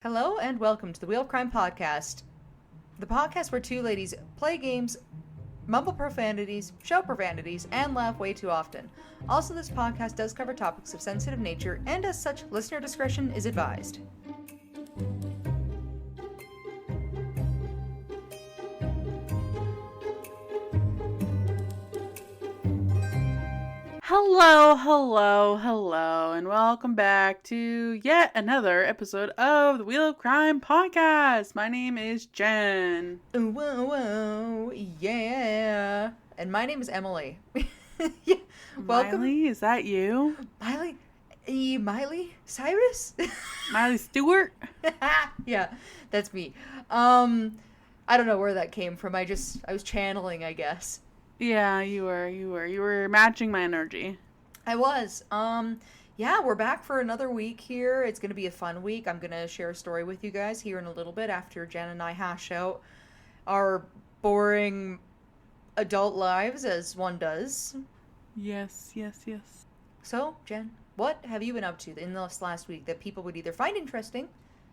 Hello and welcome to the Wheel of Crime Podcast, the podcast where two ladies play games, mumble profanities, shout profanities, and laugh way too often. Also, this podcast does cover topics of sensitive nature, and as such, listener discretion is advised. Hello, and welcome back to yet another episode of the Wheel of Crime Podcast. My name is Jen. Whoa, yeah. And my name is Emily. Yeah. Welcome. Miley, is that you? Miley Cyrus? Miley Stewart? Yeah, that's me. I don't know where that came from. I was channeling, I guess. Yeah, you were matching my energy. I was. Yeah, we're back for another week here. It's going to be a fun week. I'm going to share a story with you guys here in a little bit after Jen and I hash out our boring adult lives as one does. Yes. So, Jen, what have you been up to in this last week that people would either find interesting,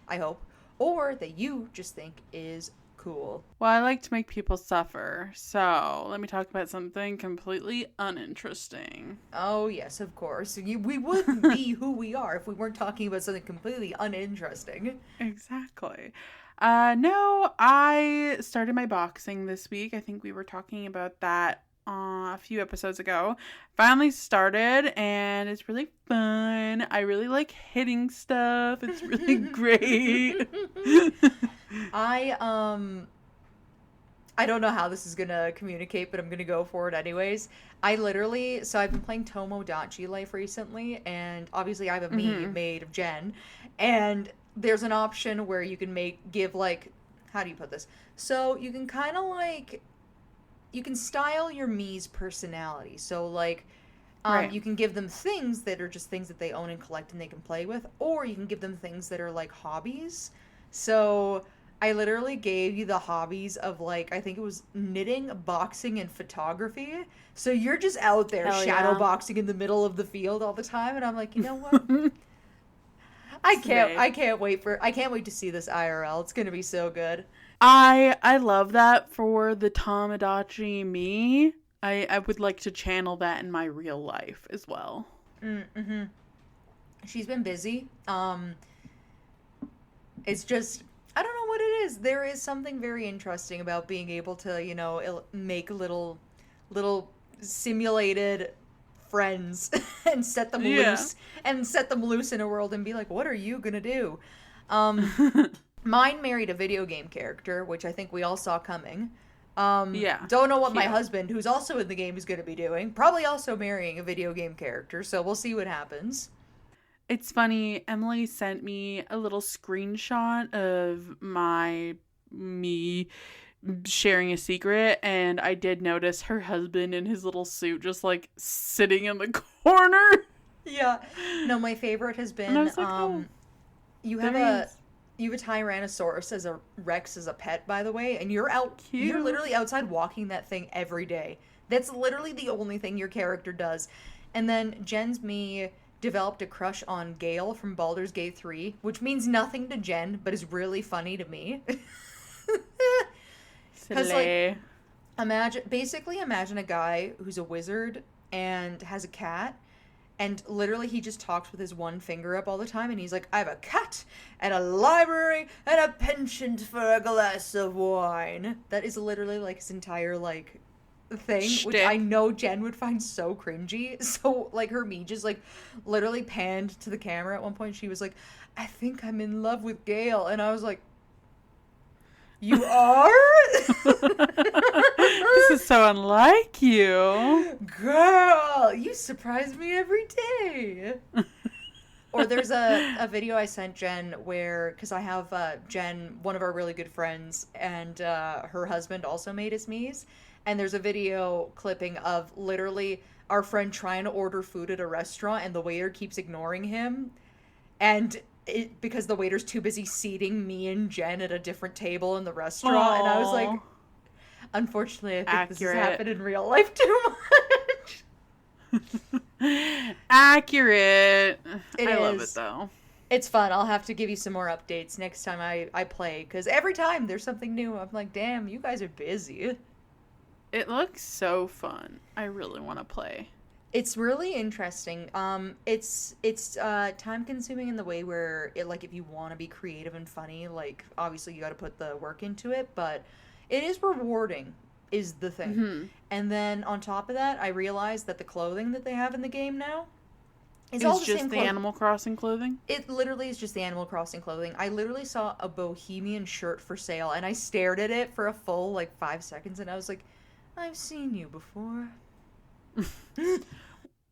I hope, or that you just think is cool? Well, I like to make people suffer, so let me talk about something completely uninteresting. Oh, yes, of course. We wouldn't be who we are if we weren't talking about something completely uninteresting. Exactly. No, I started my boxing this week. I think we were talking about that a few episodes ago. Finally started, and it's really fun. I really like hitting stuff. It's really great. I don't know how this is gonna communicate, but I'm gonna go for it anyways. I've been playing Tomodachi Life recently, and obviously I have a meme made of Jen, and there's an option where you can how do you put this? So you can kind of you can style your Mii's personality. So Right. you can give them things that are just things that they own and collect and they can play with, or you can give them things that are like hobbies. So I literally gave you the hobbies of I think it was knitting, boxing, and photography. So you're just out there shadow boxing in the middle of the field all the time, and I'm like, you know what? I can't wait to see this IRL. It's gonna be so good. I love that for the Tomodachi me. I would like to channel that in my real life as well. Mm-hmm. She's been busy. It's just, I don't know what it is. There is something very interesting about being able to, make little simulated friends and set them loose in a world and be like, what are you gonna do? Mine married a video game character, which I think we all saw coming. Don't know what my husband, who's also in the game, is gonna be doing. Probably also marrying a video game character, so we'll see what happens. It's funny, Emily sent me a little screenshot of me sharing a secret, and I did notice her husband in his little suit just sitting in the corner. Yeah. No, my favorite has been, and I was like, you have a Tyrannosaurus as a Rex as a pet, by the way, and you're literally outside walking that thing every day. That's literally the only thing your character does. And then Jen's me developed a crush on Gale from Baldur's Gate 3, which means nothing to Jen, but is really funny to me. Because, imagine a guy who's a wizard and has a cat, and literally he just talks with his one finger up all the time, and he's like, I have a cat, and a library, and a penchant for a glass of wine. That is literally, his entire, thing, shtick. Which I know Jen would find so cringy. So her me just literally panned to the camera at one point. She was like, I think I'm in love with Gale, and I was like, you are? This is so unlike you, girl. You surprise me every day. Or there's a video I sent Jen where, because I have Jen, one of our really good friends, and her husband also made his Mii's. And there's a video clipping of literally our friend trying to order food at a restaurant, and the waiter keeps ignoring him. And because the waiter's too busy seating me and Jen at a different table in the restaurant. Aww. And I was like, unfortunately, I think this has happened in real life too much. Accurate. I love it, though. It's fun. I'll have to give you some more updates next time I play, because every time there's something new, I'm like, damn, you guys are busy. It looks so fun. I really want to play. It's really interesting. It's time consuming in the way where it, like, if you want to be creative and funny, like obviously you got to put the work into it, but it is rewarding is the thing. Hmm. And then on top of that, I realized that the clothing that they have in the game now is all It's the just same the clothing. Animal Crossing clothing? It literally is just the Animal Crossing clothing. I literally saw a bohemian shirt for sale and I stared at it for a full like 5 seconds and I was like, I've seen you before.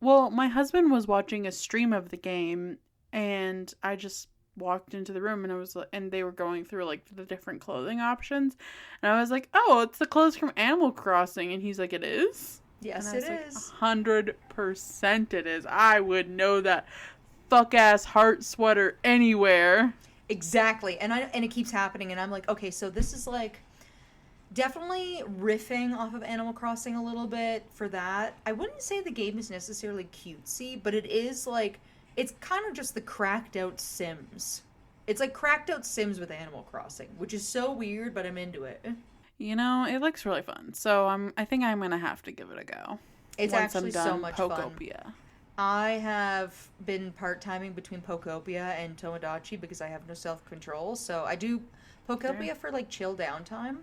Well, my husband was watching a stream of the game, and I just walked into the room, and and they were going through like the different clothing options, and I was like, "Oh, it's the clothes from Animal Crossing," and he's like, "It is?" Yes, And I it was like, is. 100% it is. I would know that fuck ass heart sweater anywhere. Exactly. And it keeps happening and I'm like, okay, so this is like definitely riffing off of Animal Crossing a little bit for that. I wouldn't say the game is necessarily cutesy, but it is like it's kind of just the cracked out Sims. It's like cracked out Sims with Animal Crossing, which is so weird, but I'm into it. You know, it looks really fun. So I think I'm gonna have to give it a go It's once I'm actually done so much fun. Pokopia. I have been part-timing between Pokopia and Tomodachi because I have no self-control. So I do Pokopia for like chill downtime.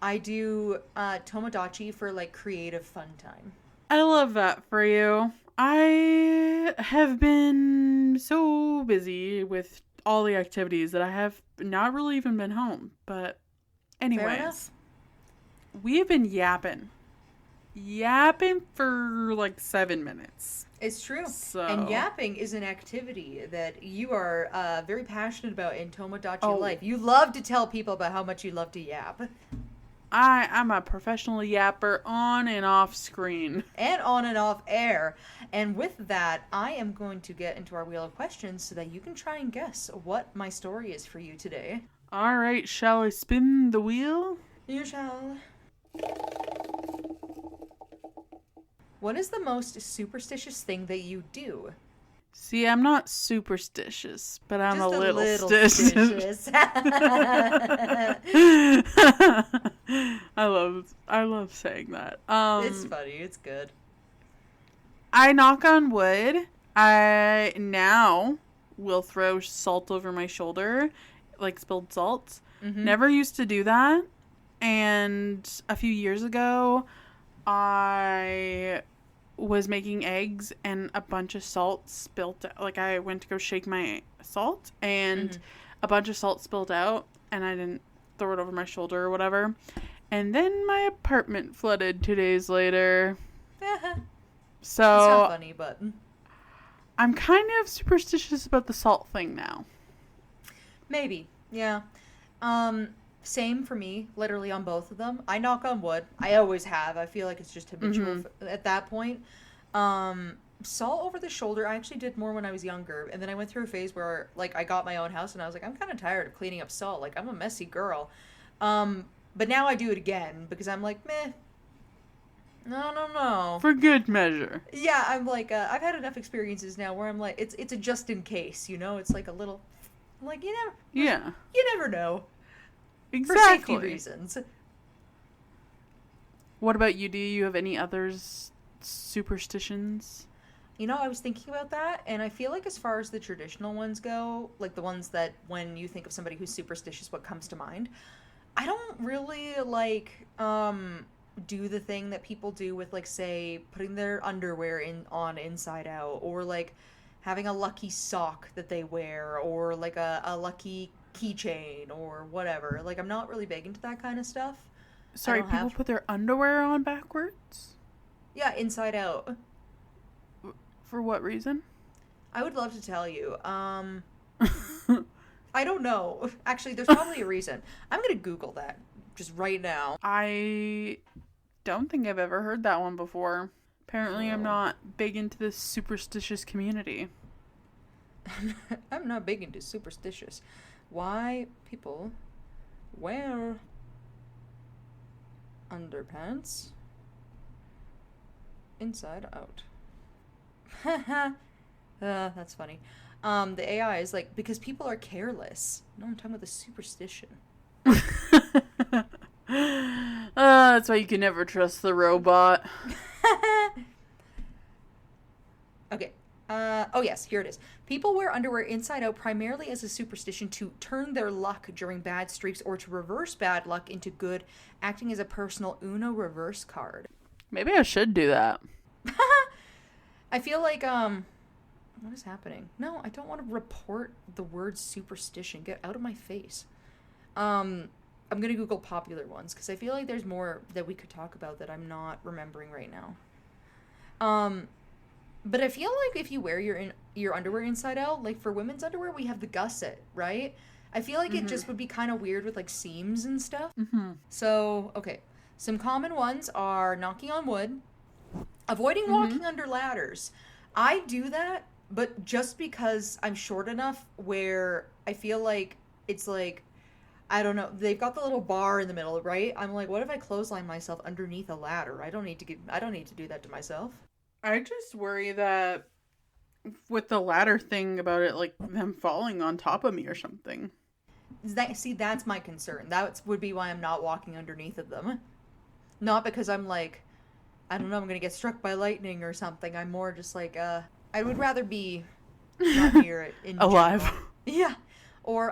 I do Tomodachi for like creative fun time. I love that for you. I have been so busy with all the activities that I have not really even been home. But Fair anyways, enough. we have been yapping for like 7 minutes. It's true. So And yapping is an activity that you are very passionate about in Tomodachi life. You love to tell people about how much you love to yap. I'm a professional yapper on and off screen. And on and off air. And with that, I am going to get into our wheel of questions so that you can try and guess what my story is for you today. All right, shall I spin the wheel? You shall. What is the most superstitious thing that you do? See, I'm not superstitious, but I'm Just a little stitious. I love saying that. It's funny. It's good. I knock on wood. I now will throw salt over my shoulder, like spilled salt. Mm-hmm. Never used to do that. And a few years ago, I was making eggs and a bunch of salt spilled out. Like, I went to go shake my salt and a bunch of salt spilled out and I didn't throw it over my shoulder or whatever. And then my apartment flooded 2 days later. So It's not funny, but I'm kind of superstitious about the salt thing now. maybe. Yeah. Same for me, literally on both of them. I knock on wood. I always have. I feel like it's just habitual at that point. Salt over the shoulder, I actually did more when I was younger. And then I went through a phase where, like, I got my own house and I was like, I'm kind of tired of cleaning up salt. Like, I'm a messy girl. But now I do it again because I'm like, meh. No. For good measure. Yeah, I'm like, I've had enough experiences now where I'm like, it's a just in case, you know? It's like a little, like, you never know. Exactly. For safety reasons. What about you? Do you have any others superstitions? You know, I was thinking about that, and I feel like as far as the traditional ones go, like the ones that when you think of somebody who's superstitious, what comes to mind? I don't really, like, do the thing that people do with, like, say, putting their underwear on inside out, or, like, having a lucky sock that they wear, or, like, a lucky keychain, or whatever. Like, I'm not really big into that kind of stuff. Sorry, people put their underwear on backwards? Yeah, inside out. For what reason? I would love to tell you. I don't know. Actually, there's probably a reason. I'm gonna Google that just right now. I don't think I've ever heard that one before. Apparently, I'm not big into this superstitious community. I'm not big into superstitious. Why people wear underpants inside out. That's funny. The AI is like, because people are careless. No, I'm talking about the superstition. That's why you can never trust the robot. Okay. Oh yes, here it is. People wear underwear inside out primarily as a superstition to turn their luck during bad streaks or to reverse bad luck into good, acting as a personal Uno reverse card. Maybe I should do that. I feel like, what is happening? No, I don't want to report the word superstition. Get out of my face. I'm gonna Google popular ones because I feel like there's more that we could talk about that I'm not remembering right now. But I feel like if you wear your underwear inside out, like for women's underwear, we have the gusset, right? I feel like it just would be kind of weird with like seams and stuff. So, okay. Some common ones are knocking on wood, avoiding walking under ladders. I do that, but just because I'm short enough where I feel like it's like, I don't know, they've got the little bar in the middle, right? I'm like, what if I clothesline myself underneath a ladder? I don't need to do that to myself. I just worry that with the ladder thing about it, like them falling on top of me or something. That's my concern. That would be why I'm not walking underneath of them. Not because I'm like, I don't know, I'm gonna get struck by lightning or something. I'm more just like, I would rather be not near it in alive. General. Yeah. Or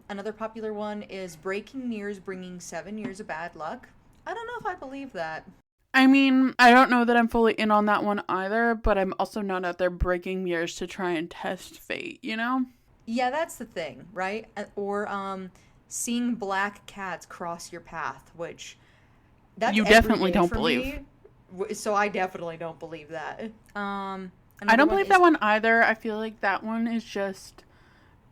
another popular one is breaking mirrors bringing 7 years of bad luck. I don't know if I believe that. I mean, I don't know that I'm fully in on that one either, but I'm also not out there breaking mirrors to try and test fate, you know? Yeah, that's the thing, right? Or seeing black cats cross your path, which that's you definitely don't believe. So I definitely don't believe that. I don't believe that one either. I feel like that one is just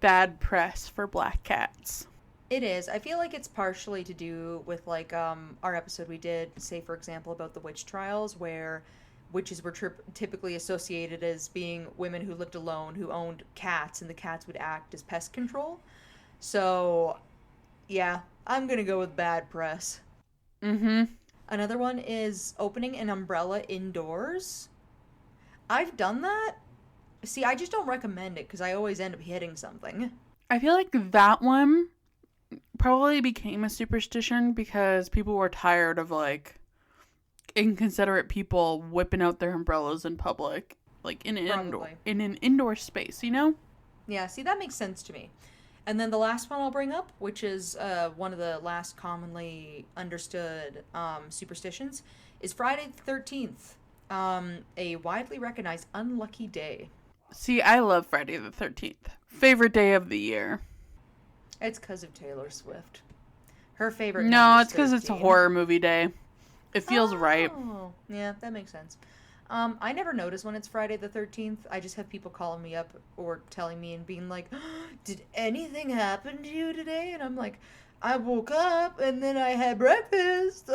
bad press for black cats. It is. I feel like it's partially to do with like our episode we did, say for example, about the witch trials, where witches were typically associated as being women who lived alone, who owned cats, and the cats would act as pest control. So, yeah, I'm gonna go with bad press. Another one is opening an umbrella indoors. I've done that. See, I just don't recommend it because I always end up hitting something. I feel like that one probably became a superstition because people were tired of like inconsiderate people whipping out their umbrellas in public, like in an indoor space, you know? Yeah, see, that makes sense to me. And then the last one I'll bring up, which is one of the last commonly understood superstitions, is Friday the 13th, a widely recognized unlucky day. See, I love Friday the 13th. Favorite day of the year. It's because of Taylor Swift. Her favorite. No, it's because it's a horror movie day. It feels right. Oh, yeah, that makes sense. I never notice when it's Friday the 13th. I just have people calling me up or telling me and being like, did anything happen to you today? And I'm like, I woke up and then I had breakfast.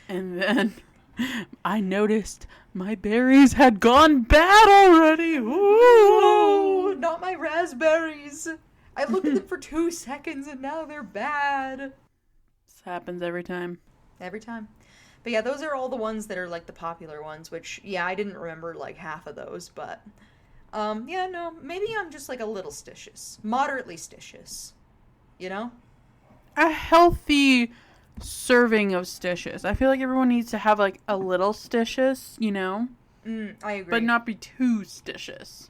And then I noticed my berries had gone bad already. Ooh. Not my raspberries. I looked at them for 2 seconds and now they're bad. This happens every time. Every time. But yeah, those are all the ones that are like the popular ones, which, yeah, I didn't remember like half of those, but yeah, no, maybe I'm just like a little stitious. Moderately stitious. You know? A healthy serving of stitious. I feel like everyone needs to have like a little stitious, you know? I agree. But not be too stitious.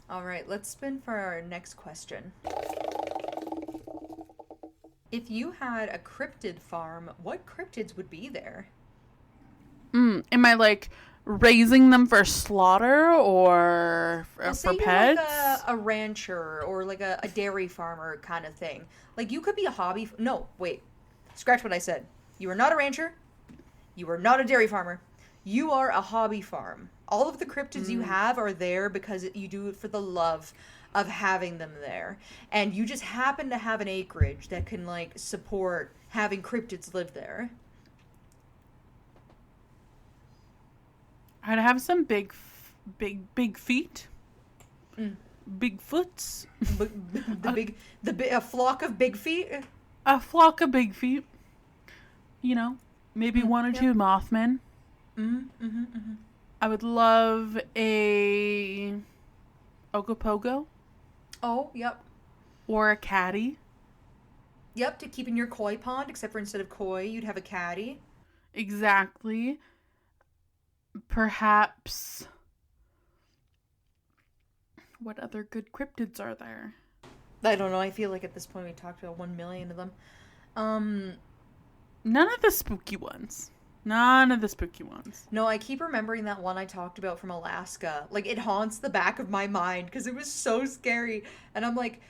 All right, let's spin for our next question. If you had a cryptid farm, what cryptids would be there? Am I like raising them for slaughter or for pets? You're like a rancher or like a dairy farmer kind of thing. Like you could be a hobby. No, wait. Scratch what I said. You are not a rancher. You are not a dairy farmer. You are a hobby farm. All of the cryptids you have are there because you do it for the love of having them there. And you just happen to have an acreage that can like support having cryptids live there. I'd have some big feet. Big foots. A flock of big feet. A flock of big feet. You know, maybe one or two Mothmen. I would love a Ogopogo. Oh, yep. Or a caddy. Yep, to keep in your koi pond, except for instead of koi, you'd have a caddy. Exactly. Perhaps... What other good cryptids are there? I don't know. I feel like at this point we talked about 1 million of them. None of the spooky ones. None of the spooky ones. No, I keep remembering that one I talked about from Alaska. Like, it haunts the back of my mind because it was so scary. And I'm like,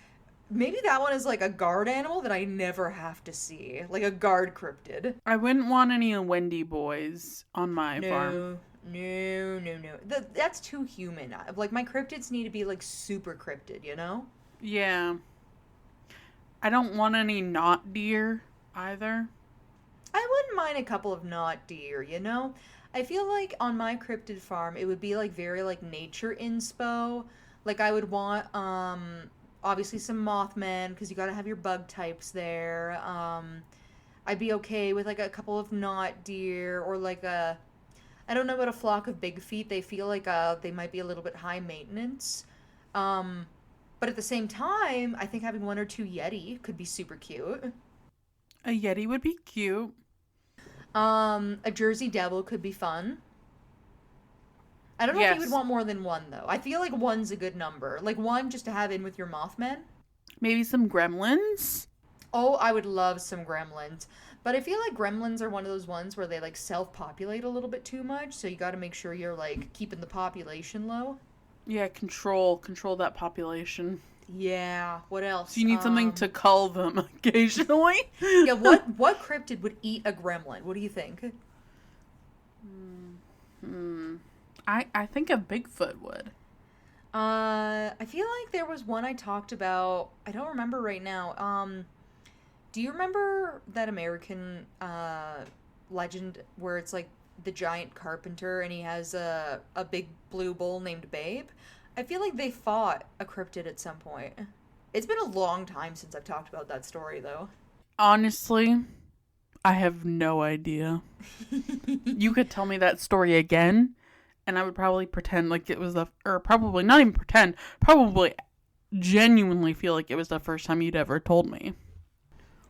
maybe that one is like a guard animal that I never have to see. Like a guard cryptid. I wouldn't want any Wendy boys on my farm. No. That's too human. Like, my cryptids need to be like super cryptid, you know? Yeah. I don't want any not deer either. I wouldn't mind a couple of not deer, you know? I feel like on my cryptid farm, it would be like very like nature inspo. Like, I would want, obviously some Mothmen, because you gotta have your bug types there. I'd be okay with like a couple of not deer, or like I don't know about a flock of big feet. They feel like they might be a little bit high maintenance. But at the same time, I think having 1 or 2 Yeti could be super cute. A Yeti would be cute. A Jersey Devil could be fun. I don't know if you would want more than 1, though. I feel like 1's a good number. Like 1 just to have in with your Mothman. Maybe some gremlins? Oh, I would love some gremlins. But I feel like gremlins are one of those ones where they like self-populate a little bit too much. So you got to make sure you're like keeping the population low. Yeah, control that population. Yeah, what else? So you need something to cull them occasionally. Yeah, what cryptid would eat a gremlin? What do you think? I think a Bigfoot would. I feel like there was one I talked about. I don't remember right now. Do you remember that American legend where it's like the giant carpenter and he has a big blue bull named Babe? I feel like they fought a cryptid at some point. It's been a long time since I've talked about that story, though. Honestly, I have no idea. You could tell me that story again, and I would probably pretend like it was probably not even pretend, probably genuinely feel like it was the first time you'd ever told me.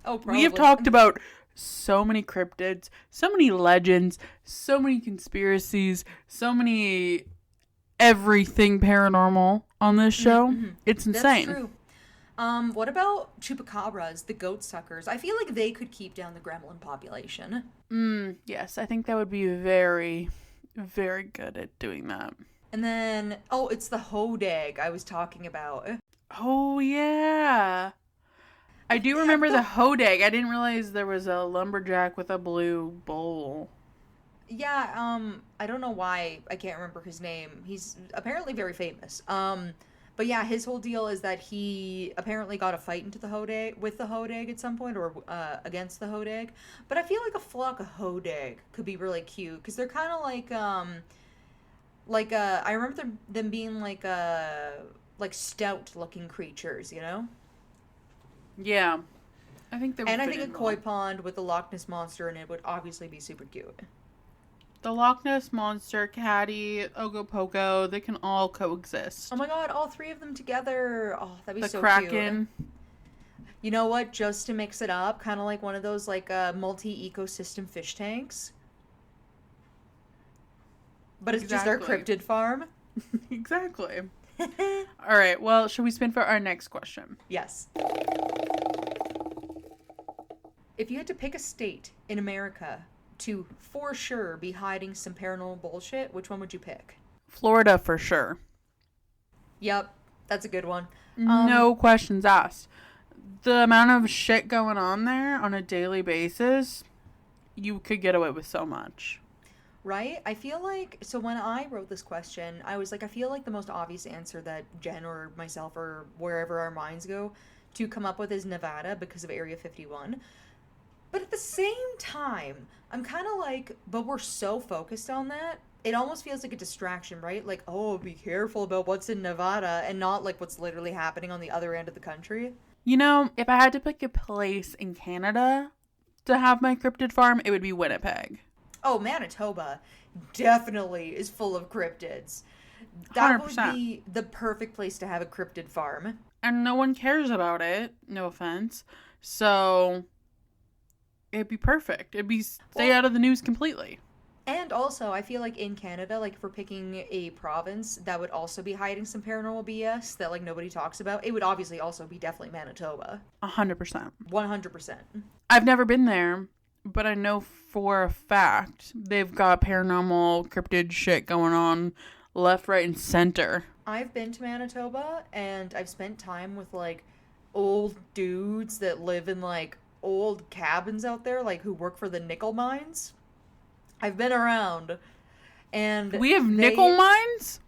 Oh, probably. We have talked about so many cryptids, so many legends, so many conspiracies, so many everything paranormal on this show. Mm-hmm. It's insane. That's true. What about chupacabras, the goat suckers? I feel like they could keep down the gremlin population. Yes, I think that would be very, very good at doing that. And then, it's the hodag I was talking about. Oh, yeah. I do remember the hodag. I didn't realize there was a lumberjack with a blue bowl. Yeah, I don't know why I can't remember his name. He's apparently very famous. But yeah, his whole deal is that he apparently got a fight into the with the hodag at some point, or against the hodag. But I feel like a flock of hodag could be really cute because they're kind of like I remember them being like stout looking creatures, you know? Yeah, I think they would. And I think a koi pond with the Loch Ness monster in it would obviously be super cute. The Loch Ness monster, Caddy, Ogopogo, they can all coexist. Oh my god, all 3 of them together. Oh, that'd be so cute. The Kraken. You know what? Just to mix it up, kind of like one of those like multi-ecosystem fish tanks. But it's just our cryptid farm. Exactly. All right, well, should we spin for our next question? Yes. If you had to pick a state in America to for sure be hiding some paranormal bullshit, which one would you pick? Florida for sure. Yep, that's a good one. No questions asked. The amount of shit going on there on a daily basis, you could get away with so much. Right? I feel like, so when I wrote this question, I was like, I feel like the most obvious answer that Jen or myself or wherever our minds go to come up with is Nevada because of Area 51. But at the same time, I'm kind of like, but we're so focused on that, it almost feels like a distraction, right? Like, oh, be careful about what's in Nevada and not like what's literally happening on the other end of the country. You know, if I had to pick a place in Canada to have my cryptid farm, it would be Winnipeg. Oh, Manitoba definitely is full of cryptids. That would 100%. be the perfect place to have a cryptid farm. And no one cares about it. No offense. So it'd be perfect. It'd be stay out of the news completely. And also, I feel like in Canada, like if we're picking a province that would also be hiding some paranormal BS that like nobody talks about, it would obviously also be definitely Manitoba. 100%. 100%. I've never been there, but I know for a fact they've got paranormal cryptid shit going on left, right, and center. I've been to Manitoba and I've spent time with like old dudes that live in like old cabins out there, like who work for the nickel mines. I've been around, and We have nickel mines?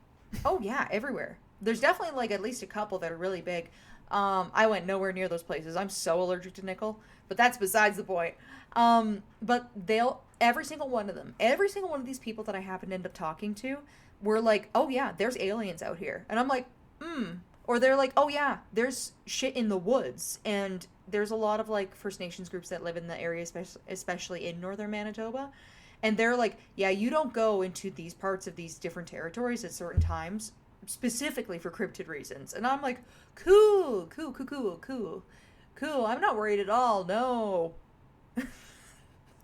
Oh yeah, everywhere. There's definitely like at least a couple that are really big. I went nowhere near those places. I'm so allergic to nickel, but that's besides the point. But every single one of these people that I happen to end up talking to were like, oh yeah, there's aliens out here. And I'm like, Or they're like, oh yeah, there's shit in the woods. And there's a lot of like First Nations groups that live in the area, especially in northern Manitoba. And they're like, yeah, you don't go into these parts of these different territories at certain times, specifically for cryptid reasons. And I'm like, cool. I'm not worried at all. No.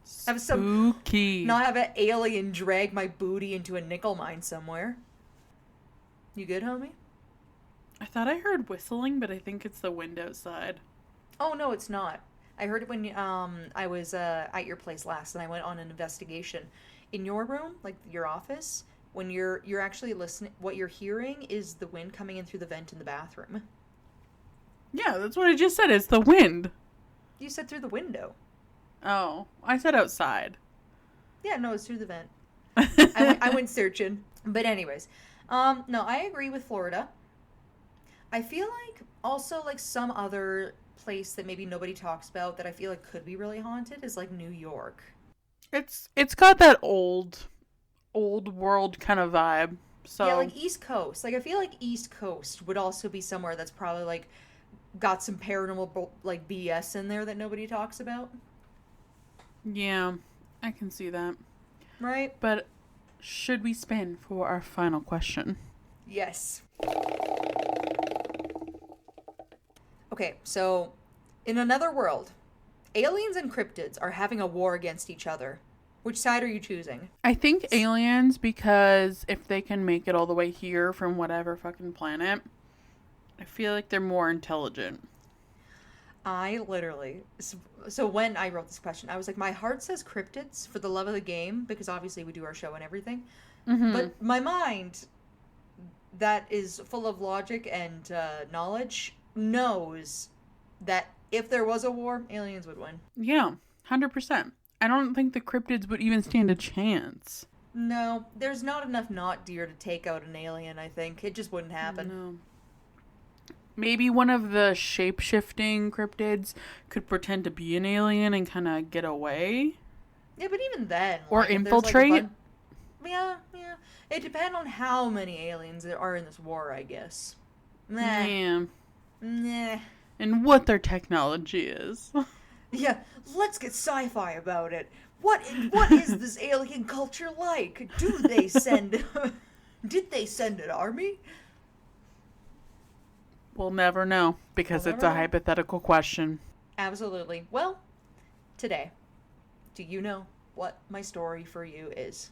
Spooky. Not have an alien drag my booty into a nickel mine somewhere. You good, homie? I thought I heard whistling, but I think it's the wind outside. Oh, no, it's not. I heard it when I was at your place last, and I went on an investigation. In your room, like your office, when you're actually listening, what you're hearing is the wind coming in through the vent in the bathroom. Yeah, that's what I just said. It's the wind. You said through the window. Oh, I said outside. Yeah, no, it's through the vent. I went searching. But anyways, no, I agree with Florida. I feel like also like some other place that maybe nobody talks about that I feel like could be really haunted is like New York. It's got that old world kind of vibe. So yeah, like East Coast. Like I feel like East Coast would also be somewhere that's probably like got some paranormal like BS in there that nobody talks about. Yeah, I can see that. Right? But should we spin for our final question? Yes. Okay, so in another world, aliens and cryptids are having a war against each other. Which side are you choosing? I think aliens, because if they can make it all the way here from whatever fucking planet, I feel like they're more intelligent. I literally... So when I wrote this question, I was like, my heart says cryptids for the love of the game, because obviously we do our show and everything. Mm-hmm. But my mind, that is full of logic and knowledge, knows that if there was a war, aliens would win. Yeah, 100%. I don't think the cryptids would even stand a chance. No, there's not enough not deer to take out an alien, I think. It just wouldn't happen. No. Maybe one of the shape-shifting cryptids could pretend to be an alien and kind of get away. Yeah, but even then... Or like, infiltrate. Like yeah. It depends on how many aliens there are in this war, I guess. Yeah. Nah. And what their technology is. Yeah, let's get sci-fi about it. What is this alien culture like? Did they send an army? We'll never know, because it's a hypothetical question. Absolutely. Well, today, do you know what my story for you is?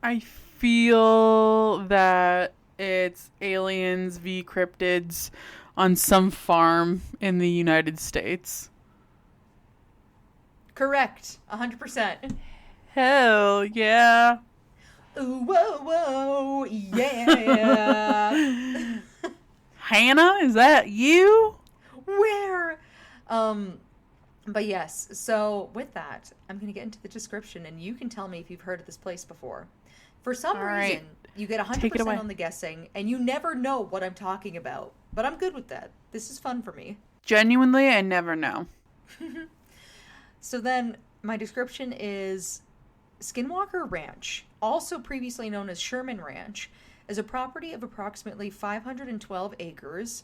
I feel that it's aliens v cryptids on some farm in the United States. Correct. 100%. Hell yeah. Ooh, whoa, yeah. Hannah, is that you? Where? But yes, so with that, I'm going to get into the description, and you can tell me if you've heard of this place before. For some reason, you get 100% on the guessing, and you never know what I'm talking about. But I'm good with that. This is fun for me. Genuinely, I never know. So then, my description is Skinwalker Ranch, also previously known as Sherman Ranch, is a property of approximately 512 acres,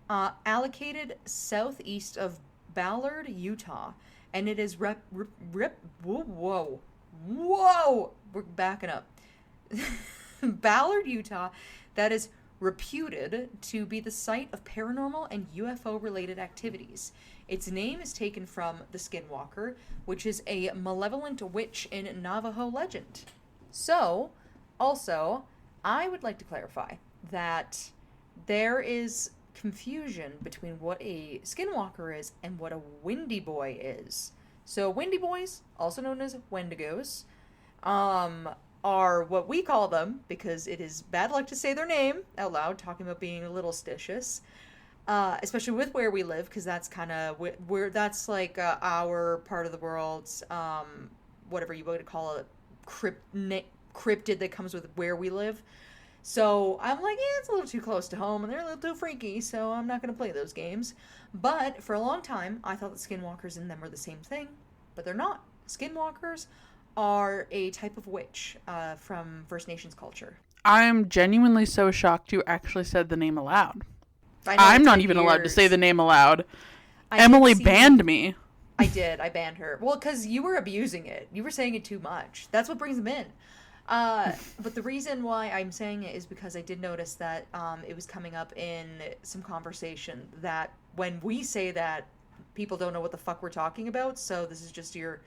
allocated southeast of Ballard, Utah, and it is whoa, we're backing up. Ballard, Utah, that is reputed to be the site of paranormal and UFO-related activities. Its name is taken from the Skinwalker, which is a malevolent witch in Navajo legend. So, also, I would like to clarify that there is confusion between what a Skinwalker is and what a Windy Boy is. So, Windy Boys, also known as Wendigos, are what we call them, because it is bad luck to say their name out loud, talking about being a little stitious, especially with where we live, because that's kind of that's like our part of the world's whatever you would call it, cryptid that comes with where we live. So I'm like, it's a little too close to home, and they're a little too freaky, so I'm not going to play those games. But for a long time, I thought that skinwalkers and them were the same thing, but they're not. Skinwalkers are a type of witch from First Nations culture. I'm genuinely so shocked you actually said the name aloud. I'm not even allowed to say the name aloud. Emily banned me. I did. I banned her. Well, because you were abusing it. You were saying it too much. That's what brings them in. But the reason why I'm saying it is because I did notice that it was coming up in some conversation that when we say that, people don't know what the fuck we're talking about. So this is just your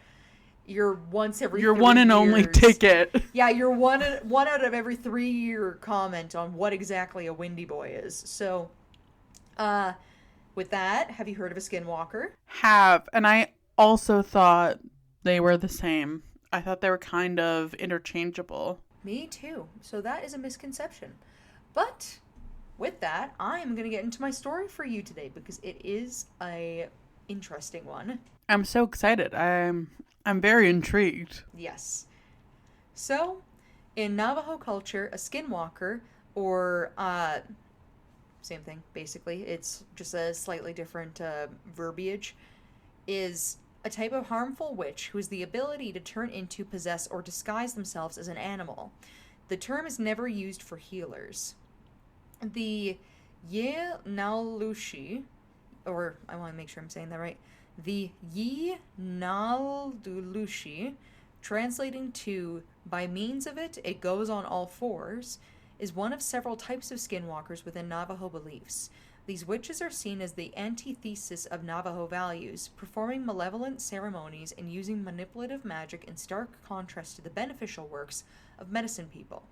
once every your 3 one and years. Only ticket. Yeah, your one out of every 3-year comment on what exactly a Windy Boy is. So, with that, have you heard of a Skinwalker? Have, and I also thought they were the same. I thought they were kind of interchangeable. Me too. So that is a misconception. But with that, I'm going to get into my story for you today because it is a interesting one. I'm so excited. I'm very intrigued. Yes. So, in Navajo culture, a skinwalker, or same thing basically, it's just a slightly different verbiage, is a type of harmful witch who has the ability to turn into, possess, or disguise themselves as an animal. The term is never used for healers. The Ye Nalushi, or I want to make sure I'm saying that right, the Ye Naldulushi, translating to by means of it, it goes on all fours, is one of several types of skinwalkers within Navajo beliefs. These witches are seen as the antithesis of Navajo values, performing malevolent ceremonies and using manipulative magic in stark contrast to the beneficial works of medicine people.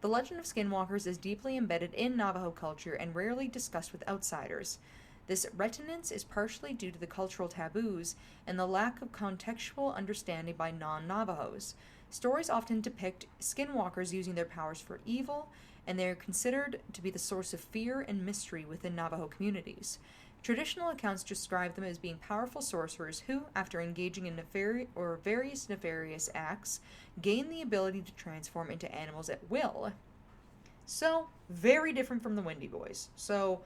The legend of skinwalkers is deeply embedded in Navajo culture and rarely discussed with outsiders. This reticence is partially due to the cultural taboos and the lack of contextual understanding by non-Navajos. Stories often depict skinwalkers using their powers for evil, and they are considered to be the source of fear and mystery within Navajo communities. Traditional accounts describe them as being powerful sorcerers who, after engaging in various nefarious acts, gain the ability to transform into animals at will. So, very different from the Windy Boys. So,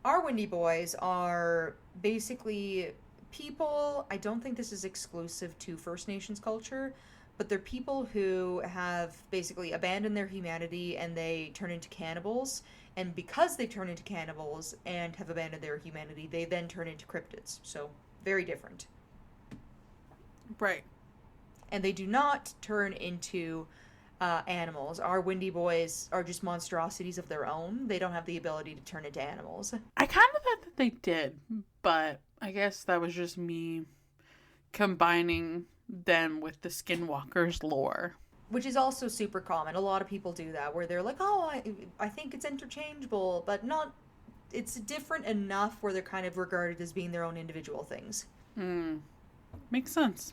our Windy Boys are basically people, I don't think this is exclusive to First Nations culture, but they're people who have basically abandoned their humanity and they turn into cannibals. And because they turn into cannibals and have abandoned their humanity, they then turn into cryptids. So, very different. Right. And they do not turn into animals. Our Windy Boys are just monstrosities of their own. They don't have the ability to turn into animals. I kind of thought that they did, but I guess that was just me combining them with the Skinwalker's lore. Which is also super common. A lot of people do that, where they're like, oh, I think it's interchangeable, but not, it's different enough where they're kind of regarded as being their own individual things. Makes sense.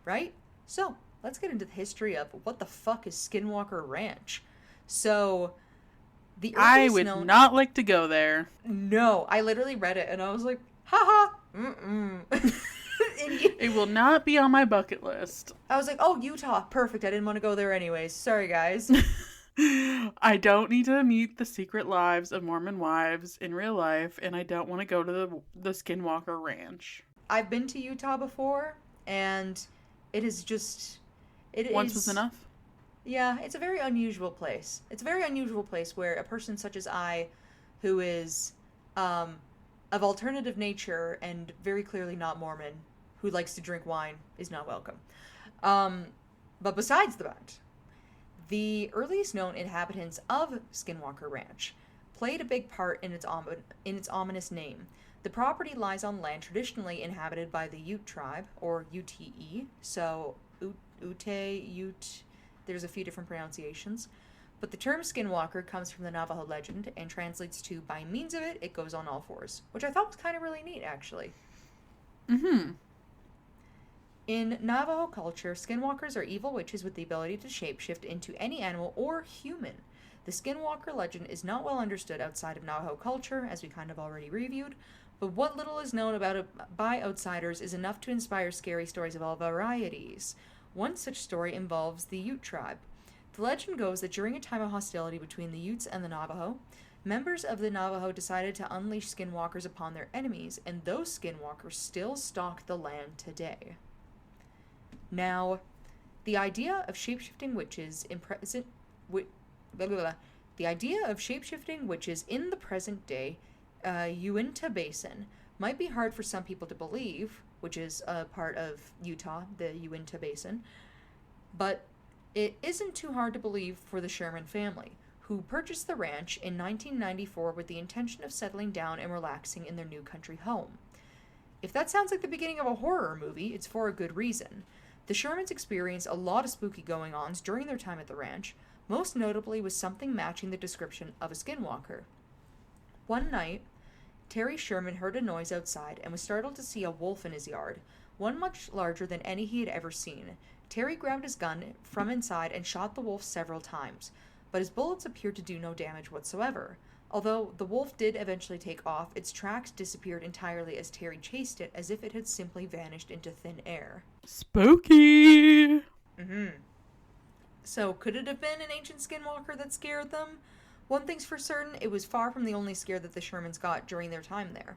Right? So, let's get into the history of what the fuck is Skinwalker Ranch. So, I would not like to go there. No, I literally read it and I was like, haha, It will not be on my bucket list. I was like, oh, Utah, perfect. I didn't want to go there anyways. Sorry, guys. I don't need to meet the secret lives of Mormon wives in real life, and I don't want to go to the Skinwalker Ranch. I've been to Utah before, and it is just... Once was enough? Yeah, it's a very unusual place. It's a very unusual place where a person such as I, who is of alternative nature and very clearly not Mormon, who likes to drink wine, is not welcome. But besides that, The earliest known inhabitants of Skinwalker Ranch played a big part in its ominous name. The property lies on land traditionally inhabited by the Ute tribe, or UTE, so Ute, Ute, there's a few different pronunciations. But the term skinwalker comes from the Navajo legend and translates to by means of it, it goes on all fours, which I thought was kind of really neat, actually. Mm-hmm. In Navajo culture, skinwalkers are evil witches with the ability to shapeshift into any animal or human. The skinwalker legend is not well understood outside of Navajo culture, as we kind of already reviewed, but what little is known about it by outsiders is enough to inspire scary stories of all varieties. One such story involves the Ute tribe. The legend goes that during a time of hostility between the Utes and the Navajo, members of the Navajo decided to unleash skinwalkers upon their enemies, and those skinwalkers still stalk the land today. Now, the idea of shapeshifting witches in the present day Uinta Basin might be hard for some people to believe, which is a part of Utah, the Uinta Basin, but it isn't too hard to believe for the Sherman family, who purchased the ranch in 1994 with the intention of settling down and relaxing in their new country home. If that sounds like the beginning of a horror movie, it's for a good reason. The Shermans experienced a lot of spooky going-ons during their time at the ranch, most notably with something matching the description of a skinwalker. One night, Terry Sherman heard a noise outside and was startled to see a wolf in his yard, one much larger than any he had ever seen. Terry grabbed his gun from inside and shot the wolf several times, but his bullets appeared to do no damage whatsoever. Although the wolf did eventually take off, its tracks disappeared entirely as Terry chased it, as if it had simply vanished into thin air. Spooky! Mm-hmm. So, could it have been an ancient skinwalker that scared them? One thing's for certain, it was far from the only scare that the Shermans got during their time there.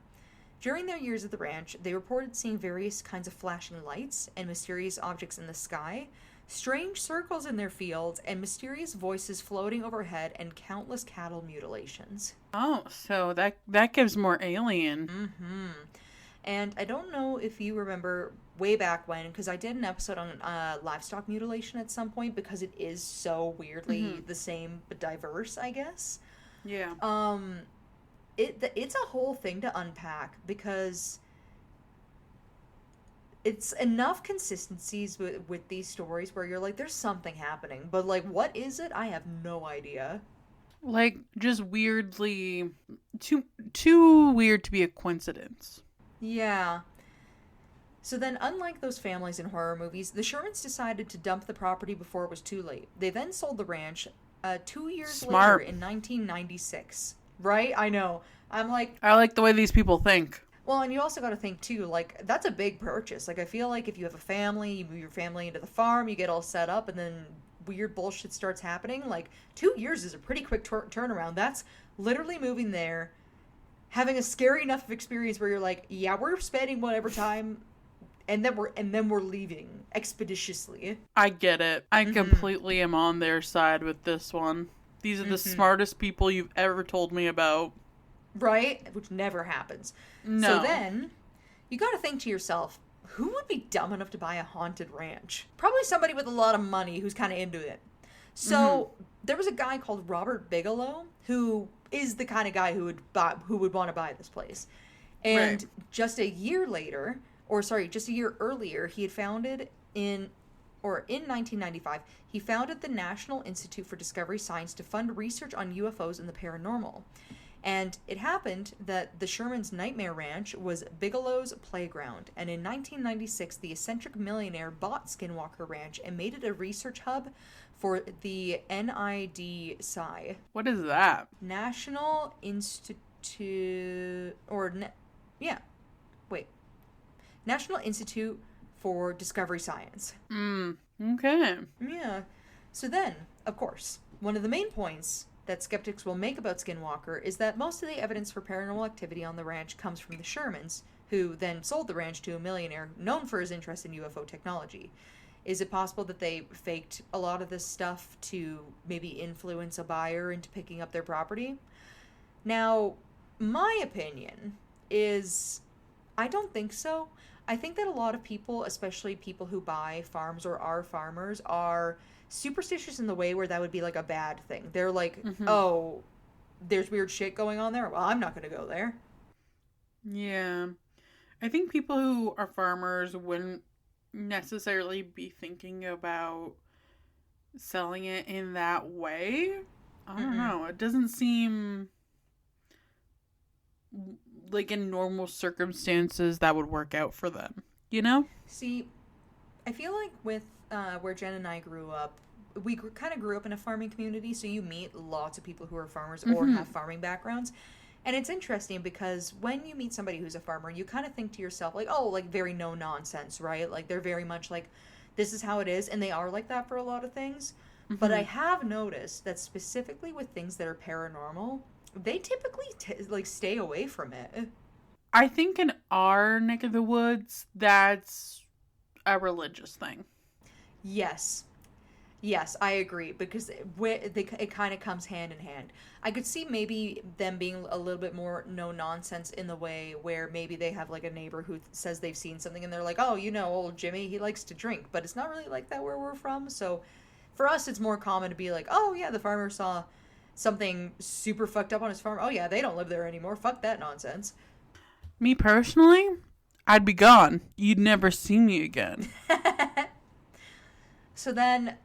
During their years at the ranch, they reported seeing various kinds of flashing lights and mysterious objects in the sky, strange circles in their fields, and mysterious voices floating overhead, and countless cattle mutilations. Oh, so that gives more alien. Mm-hmm. And I don't know if you remember way back when, because I did an episode on livestock mutilation at some point, because it is so weirdly the same but diverse, I guess. Yeah. It's a whole thing to unpack, because it's enough consistencies with these stories where you're like, there's something happening, but like, what is it? I have no idea. Like, just weirdly too weird to be a coincidence. Yeah. So then, unlike those families in horror movies, the Shermans decided to dump the property before it was too late. They then sold the ranch 2 years later in 1996. Right? I know. I'm like... I like the way these people think. Well, and you also got to think, too, like, that's a big purchase. Like, I feel like if you have a family, you move your family into the farm, you get all set up, and then weird bullshit starts happening. Like, 2 years is a pretty quick turnaround. That's literally moving there, having a scary enough experience where you're like, yeah, we're spending whatever time... And then we're leaving expeditiously. I get it. I completely am on their side with this one. These are the smartest people you've ever told me about. Right? Which never happens. No. So then, you gotta think to yourself, who would be dumb enough to buy a haunted ranch? Probably somebody with a lot of money who's kind of into it. So, there was a guy called Robert Bigelow, who is the kind of guy who would want to buy this place. And just a year earlier, he had founded in 1995, he founded the National Institute for Discovery Science to fund research on UFOs and the paranormal. And it happened that the Sherman's Nightmare Ranch was Bigelow's playground. And in 1996, the eccentric millionaire bought Skinwalker Ranch and made it a research hub for the NIDSci. What is that? National Institute... National Institute for Discovery Science. Okay. Yeah. So then, of course, one of the main points that skeptics will make about Skinwalker is that most of the evidence for paranormal activity on the ranch comes from the Shermans, who then sold the ranch to a millionaire known for his interest in UFO technology. Is it possible that they faked a lot of this stuff to maybe influence a buyer into picking up their property? Now, my opinion is, I don't think so. I think that a lot of people, especially people who buy farms or are farmers, are superstitious in the way where that would be like a bad thing. They're like, Mm-hmm. oh, there's weird shit going on there. Well, I'm not going to go there. Yeah. I think people who are farmers wouldn't necessarily be thinking about selling it in that way. I don't Mm-mm. know. It doesn't seem like in normal circumstances that would work out for them, you know? See, I feel like with where Jen and I grew up, we kind of grew up in a farming community, so you meet lots of people who are farmers or Mm-hmm. have farming backgrounds. And it's interesting because when you meet somebody who's a farmer, you kind of think to yourself, like, oh, like very no nonsense, right? Like they're very much like, this is how it is. And they are like that for a lot of things. But I Mm-hmm. have noticed that specifically with things that are paranormal, they typically like stay away from it. I think in our neck of the woods, that's a religious thing. Yes. Yes, I agree because it kind of comes hand in hand. I could see maybe them being a little bit more no nonsense in the way where maybe they have like a neighbor who says they've seen something and they're like, "Oh, you know, old Jimmy, he likes to drink." But it's not really like that where we're from. So for us it's more common to be like, "Oh, yeah, the farmer saw something super fucked up on his farm. Oh, yeah, they don't live there anymore. Fuck that nonsense." Me personally, I'd be gone. You'd never see me again. So then,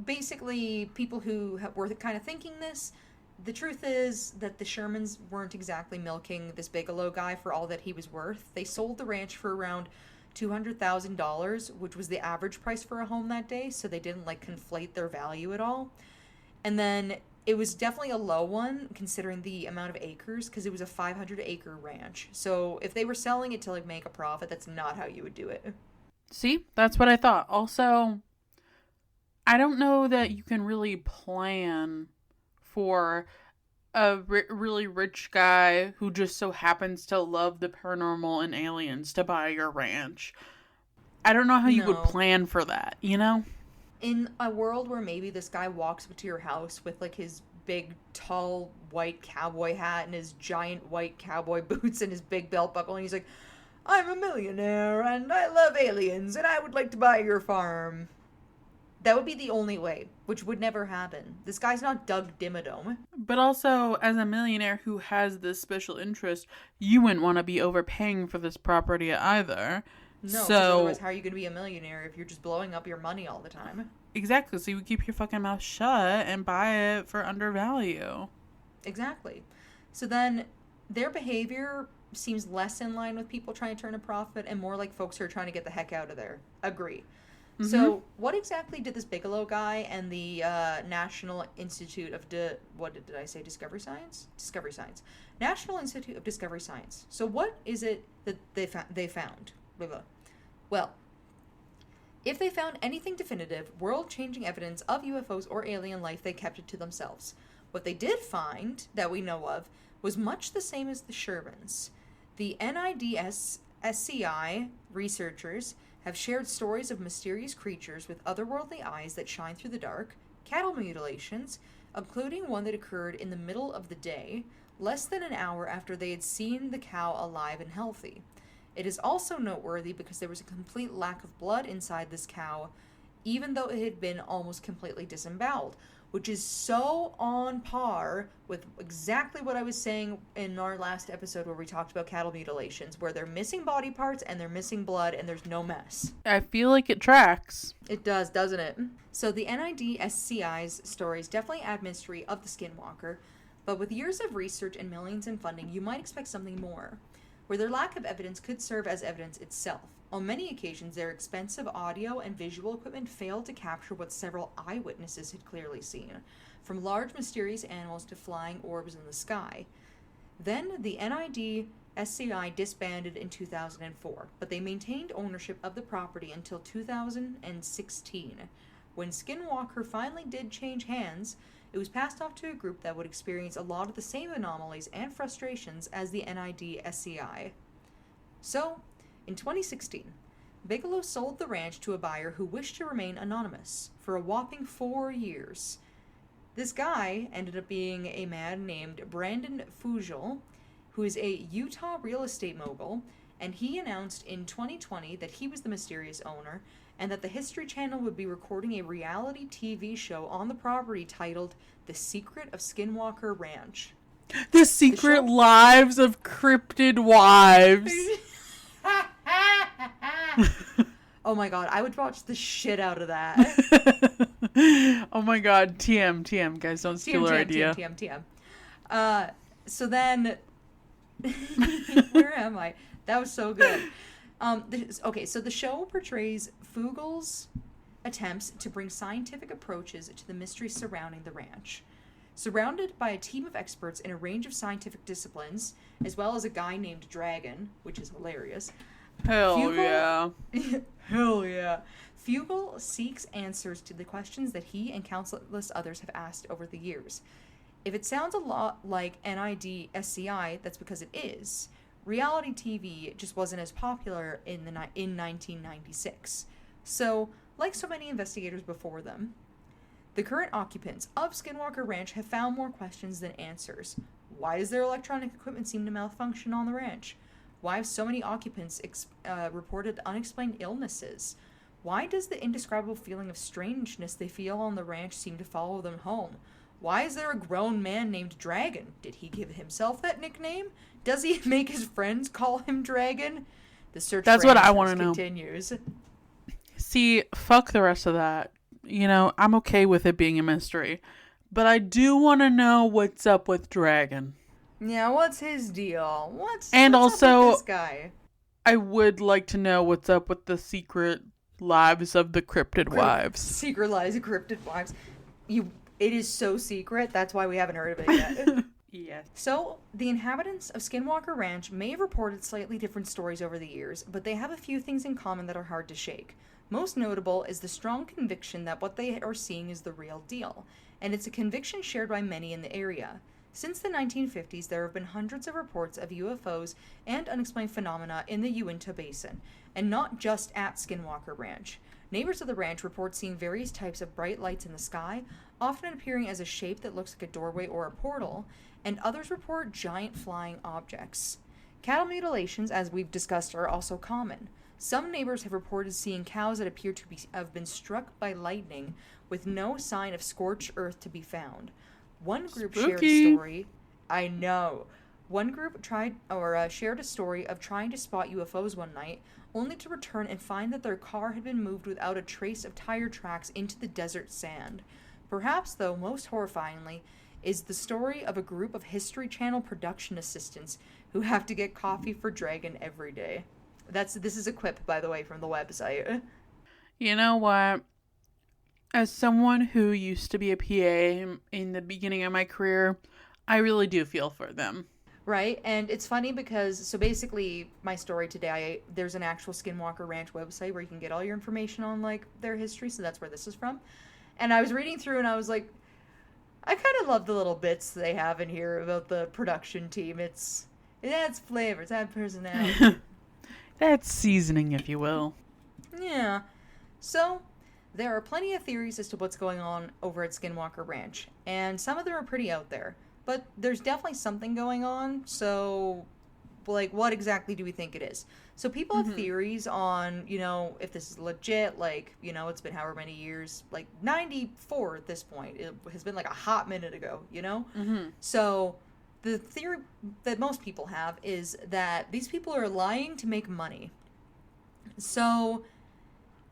basically, people who were kind of thinking this, the truth is that the Shermans weren't exactly milking this Bigelow guy for all that he was worth. They sold the ranch for around $200,000, which was the average price for a home that day, so they didn't like conflate their value at all. And then it was definitely a low one considering the amount of acres because it was a 500-acre ranch. So if they were selling it to like make a profit, that's not how you would do it. See, that's what I thought. Also, I don't know that you can really plan for a really rich guy who just so happens to love the paranormal and aliens to buy your ranch. I don't know how you would No. plan for that, you know? In a world where maybe this guy walks up to your house with like his big tall white cowboy hat and his giant white cowboy boots and his big belt buckle and he's like, "I'm a millionaire and I love aliens and I would like to buy your farm." That would be the only way, which would never happen. This guy's not Doug Dimmadome. But also, as a millionaire who has this special interest, you wouldn't want to be overpaying for this property either. No, because otherwise So, how are you going to be a millionaire if you're just blowing up your money all the time? exactly. So you would keep your fucking mouth shut and buy it for undervalue. Exactly. So then their behavior seems less in line with people trying to turn a profit and more like folks who are trying to get the heck out of there. Agree. Mm-hmm. So, what exactly did this Bigelow guy and the National Institute of what did I say? Discovery Science. Discovery Science. National Institute of Discovery Science. So, what is it that they found? Blah, blah. Well, if they found anything definitive, world-changing evidence of UFOs or alien life, they kept it to themselves. What they did find that we know of was much the same as the Shermans. The NIDS SCI researchers have shared stories of mysterious creatures with otherworldly eyes that shine through the dark, cattle mutilations, including one that occurred in the middle of the day, less than an hour after they had seen the cow alive and healthy. It is also noteworthy because there was a complete lack of blood inside this cow, even though it had been almost completely disemboweled, which is so on par with exactly what I was saying in our last episode where we talked about cattle mutilations, where they're missing body parts and they're missing blood and there's no mess. I feel like it tracks. It does, doesn't it? So the NIDSCI's stories definitely add mystery of the Skinwalker, but with years of research and millions in funding, you might expect something more, where their lack of evidence could serve as evidence itself. On many occasions, their expensive audio and visual equipment failed to capture what several eyewitnesses had clearly seen, from large mysterious animals to flying orbs in the sky. Then the NIDSCI disbanded in 2004, but they maintained ownership of the property until 2016. When Skinwalker finally did change hands, it was passed off to a group that would experience a lot of the same anomalies and frustrations as the NIDSCI. So, in 2016, Bigelow sold the ranch to a buyer who wished to remain anonymous for a whopping 4 years. This guy ended up being a man named Brandon Fugel, who is a Utah real estate mogul, and he announced in 2020 that he was the mysterious owner, and that the History Channel would be recording a reality TV show on the property titled The Secret of Skinwalker Ranch. The Secret Lives of Cryptid Wives. Oh my god, I would watch the shit out of that. Oh my god, TM, guys, don't steal our idea. TM. So then, where am I? That was so good. Okay, so the show portrays Fugel's attempts to bring scientific approaches to the mystery surrounding the ranch. Surrounded by a team of experts in a range of scientific disciplines, as well as a guy named Dragon, which is hilarious. Hell yeah. Hell yeah. Fugel seeks answers to the questions that he and countless others have asked over the years. If it sounds a lot like NIDSCI, that's because it is. Reality TV just wasn't as popular in 1996. So, like so many investigators before them, the current occupants of Skinwalker Ranch have found more questions than answers. Why does their electronic equipment seem to malfunction on the ranch? Why have so many occupants reported unexplained illnesses? Why does the indescribable feeling of strangeness they feel on the ranch seem to follow them home? Why is there a grown man named Dragon? Did he give himself that nickname? Does he make his friends call him Dragon? The search That's for what I answers want to know. Continues. See, fuck the rest of that. You know, I'm okay with it being a mystery. But I do want to know what's up with Dragon. Yeah, what's his deal? What's also, up with this guy? I would like to know what's up with the secret lives of the Cryptid Wives. Secret lives of Cryptid Wives. It is so secret, that's why we haven't heard of it yet. Yes. So, the inhabitants of Skinwalker Ranch may have reported slightly different stories over the years, but they have a few things in common that are hard to shake. Most notable is the strong conviction that what they are seeing is the real deal, and it's a conviction shared by many in the area. Since the 1950s, there have been hundreds of reports of UFOs and unexplained phenomena in the Uinta Basin, and not just at Skinwalker Ranch. Neighbors of the ranch report seeing various types of bright lights in the sky, often appearing as a shape that looks like a doorway or a portal, and others report giant flying objects. Cattle mutilations, as we've discussed, are also common. Some neighbors have reported seeing cows that appear to have been struck by lightning with no sign of scorched earth to be found. One group shared a story. I know. One group shared a story of trying to spot UFOs one night, only to return and find that their car had been moved without a trace of tire tracks into the desert sand. Perhaps, though, most horrifyingly, is the story of a group of History Channel production assistants who have to get coffee for Dragon every day. This is a quip, by the way, from the website. You know what? As someone who used to be a PA in the beginning of my career, I really do feel for them. Right? And it's funny because, so basically, my story today, there's an actual Skinwalker Ranch website where you can get all your information on, like, their history, so that's where this is from. And I was reading through and I was like, I kind of love the little bits they have in here about the production team. It adds flavor, it adds personality. That's seasoning, if you will. Yeah. So, there are plenty of theories as to what's going on over at Skinwalker Ranch, and some of them are pretty out there. But there's definitely something going on, so, like, what exactly do we think it is? So people have theories on, you know, if this is legit, like, you know, it's been however many years, like 94 at this point. It has been like a hot minute ago, you know? So the theory that most people have is that these people are lying to make money. So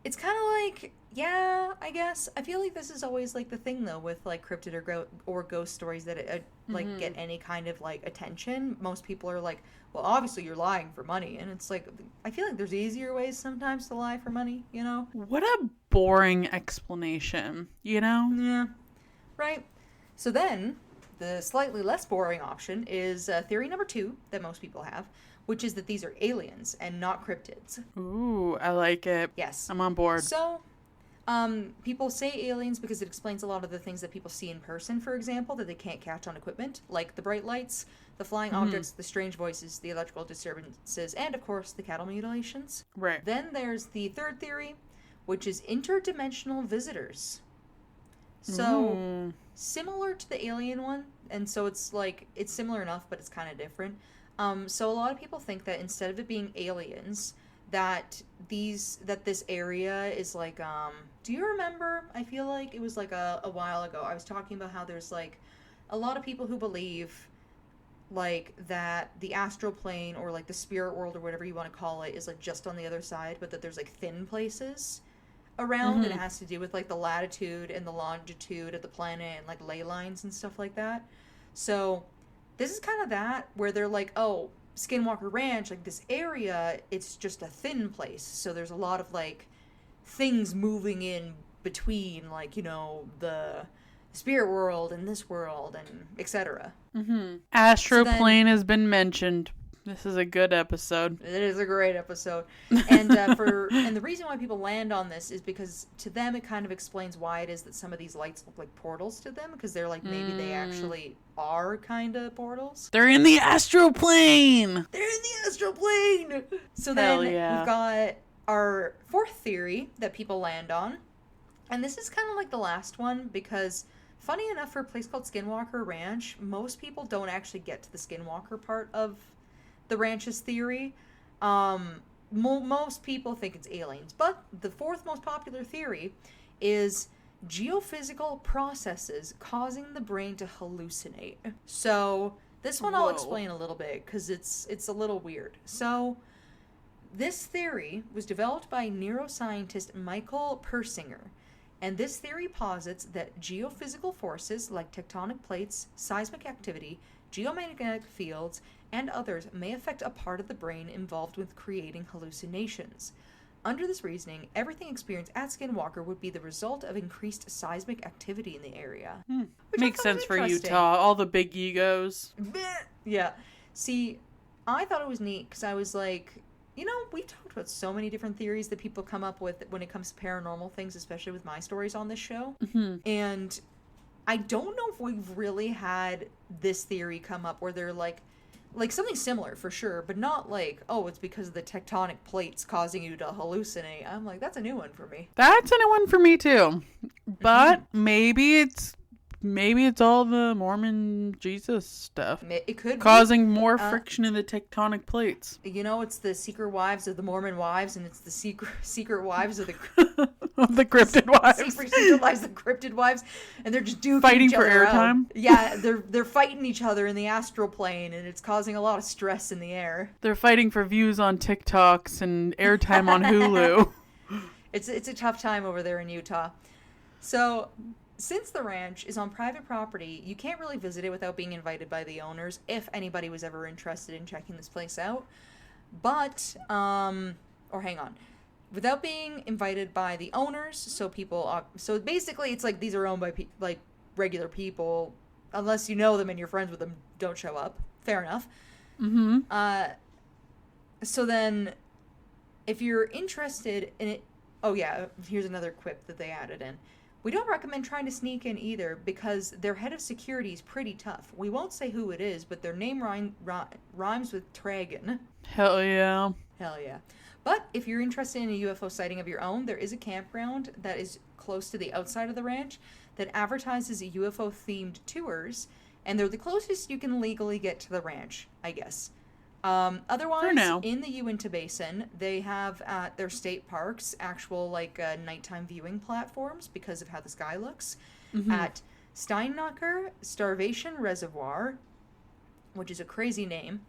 it's kind of like, yeah, I guess. I feel like this is always, like, the thing, though, with, like, cryptid or ghost stories that, like, get any kind of, like, attention. Most people are like, well, obviously you're lying for money. And it's like, I feel like there's easier ways sometimes to lie for money, you know? What a boring explanation, you know? Yeah. Right. So then, the slightly less boring option is theory number 2 that most people have, which is that these are aliens and not cryptids. Ooh, I like it. Yes. I'm on board. So, people say aliens because it explains a lot of the things that people see in person, for example, that they can't catch on equipment, like the bright lights, the flying objects, the strange voices, the electrical disturbances, and, of course, the cattle mutilations. Right. Then there's the third theory, which is interdimensional visitors. So, similar to the alien one, and so it's, like, it's similar enough, but it's kind of different. So a lot of people think that instead of it being aliens, that this area is like, do you remember? I feel like it was like a while ago. I was talking about how there's like a lot of people who believe like that the astral plane or like the spirit world or whatever you want to call it is like just on the other side, but that there's like thin places around, and it has to do with like the latitude and the longitude of the planet and like ley lines and stuff like that. So this is kind of that, where they're like, oh, Skinwalker Ranch, like this area, it's just a thin place. So there's a lot of like things moving in between, like, you know, the spirit world and this world and etc. Astro plane has been mentioned. This is a good episode. It is a great episode. And and the reason why people land on this is because to them it kind of explains why it is that some of these lights look like portals to them, because they're like, maybe they actually are kind of portals. They're in the astral plane! They're in the astral plane! So then we've got our fourth theory that people land on. And this is kind of like the last one, because funny enough, for a place called Skinwalker Ranch, most people don't actually get to the Skinwalker part of the ranch's theory. Most people think it's aliens, but the fourth most popular theory is geophysical processes causing the brain to hallucinate. So this one I'll explain a little bit because it's a little weird. So this theory was developed by neuroscientist Michael Persinger, and this theory posits that geophysical forces like tectonic plates, seismic activity, geomagnetic fields, and others may affect a part of the brain involved with creating hallucinations. Under this reasoning, everything experienced at Skinwalker would be the result of increased seismic activity in the area. Makes sense for Utah. All the big egos. Yeah. See, I thought it was neat because I was like, you know, we've talked about so many different theories that people come up with when it comes to paranormal things, especially with my stories on this show. And I don't know if we've really had this theory come up where they're like something similar for sure, but not like, oh, it's because of the tectonic plates causing you to hallucinate. I'm like, that's a new one for me. That's a new one for me too. But maybe it's all the Mormon Jesus stuff. It could causing more friction in the tectonic plates. You know, it's the secret wives of the Mormon wives, and it's the secret wives of the of the cryptid wives. Secret lives of cryptid wives, and they're just fighting for airtime. Yeah, they're fighting each other in the astral plane, and it's causing a lot of stress in the air. They're fighting for views on TikToks and airtime on Hulu. It's a tough time over there in Utah. So, since the ranch is on private property, you can't really visit it without being invited by the owners, if anybody was ever interested in checking this place out. But, or hang on. Without being invited by the owners, so basically it's like these are owned by, like, regular people. Unless you know them and you're friends with them, don't show up. Fair enough. So then, if you're interested in it, oh yeah, here's another quip that they added in. We don't recommend trying to sneak in either because their head of security is pretty tough. We won't say who it is, but their name rhymes with Tragan. Hell yeah. Hell yeah. But if you're interested in a UFO sighting of your own, there is a campground that is close to the outside of the ranch that advertises UFO-themed tours, and they're the closest you can legally get to the ranch, I guess. Otherwise, in the Uinta Basin, they have at their state parks actual like nighttime viewing platforms because of how the sky looks. At Steinnacher Starvation Reservoir, which is a crazy name.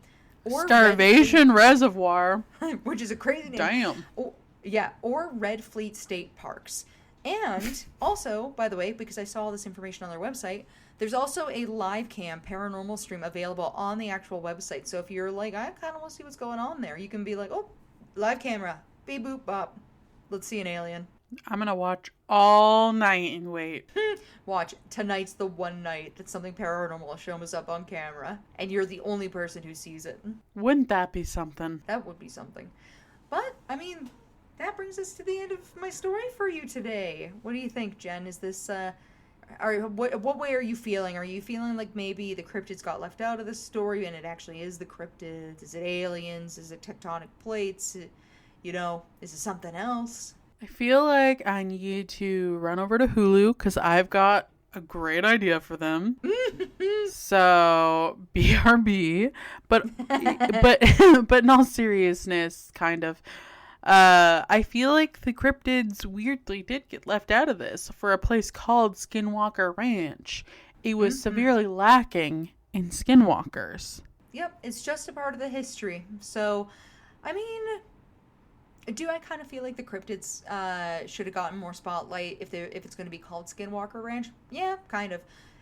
Or Starvation Reservoir. Which is a crazy name. Damn. Or Red Fleet State Parks. And also, by the way, because I saw all this information on their website, there's also a live cam paranormal stream available on the actual website. So if you're like, I kind of want to see what's going on there, you can be like, oh, live camera, beep boop bop. Let's see an alien. I'm going to watch all night and wait. Watch. Tonight's the one night that something paranormal will show us up on camera. And you're the only person who sees it. Wouldn't that be something? That would be something. But, I mean, that brings us to the end of my story for you today. What do you think, Jen? Is this, what way are you feeling? Are you feeling like maybe the cryptids got left out of the story and it actually is the cryptids? Is it aliens? Is it tectonic plates? You know, is it something else? I feel like I need to run over to Hulu because I've got a great idea for them. So, BRB. But in all seriousness, kind of, I feel like the cryptids weirdly did get left out of this for a place called Skinwalker Ranch. It was severely lacking in skinwalkers. Yep, it's just a part of the history. So, I mean, do I kind of feel like the cryptids should have gotten more spotlight if it's going to be called Skinwalker Ranch? Yeah, kind of.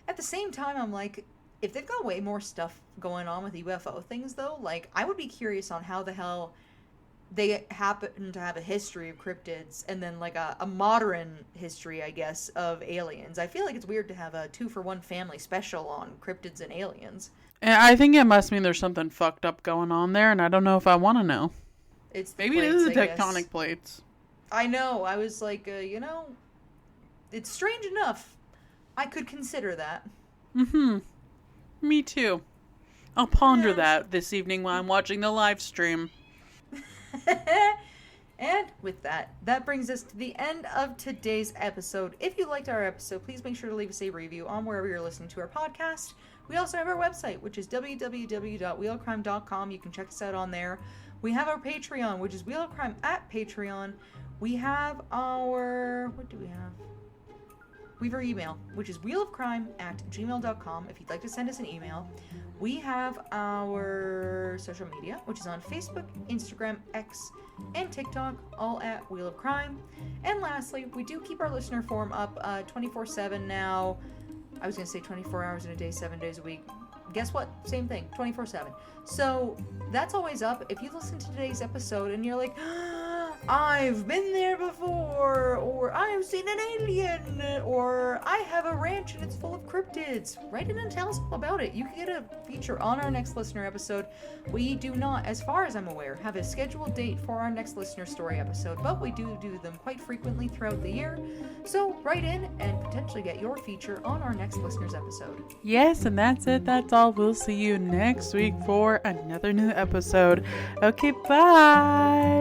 At the same time, I'm like, if they've got way more stuff going on with UFO things, though, like, I would be curious on how the hell they happen to have a history of cryptids and then, like, a modern history, I guess, of aliens. I feel like it's weird to have a 2-for-1 family special on cryptids and aliens. And I think it must mean there's something fucked up going on there, and I don't know if I want to know. It's Maybe plates, it is the I tectonic guess. plates. I know. I was like, it's strange enough. I could consider that. Mm-hmm. Me too. I'll ponder Yeah. that this evening while I'm watching the live stream. And with that, that brings us to the end of today's episode. If you liked our episode, please make sure to leave us a review on wherever you're listening to our podcast. We also have our website, which is www.wheelofcrime.com. You can check us out on there. We have our Patreon, which is Wheel of Crime at Patreon. We have our... What do we have? We have our email, which is wheelofcrime@gmail.com if you'd like to send us an email. We have our social media, which is on Facebook, Instagram, X, and TikTok, all at Wheel of Crime. And lastly, we do keep our listener forum up 24/7 now. I was going to say 24 hours in a day, 7 days a week. Guess what? Same thing, 24/7. So that's always up. If you listen to today's episode and you're like, I've been there before, or I've seen an alien, or I have a ranch and it's full of cryptids, write in and tell us all about it. You can get a feature on our next listener episode. We do not, as far as I'm aware, have a scheduled date for our next listener story episode, but we do them quite frequently throughout the year. So write in and potentially get your feature on our next listener's episode. Yes, and that's it. That's all. We'll see you next week for another new episode. Okay, bye.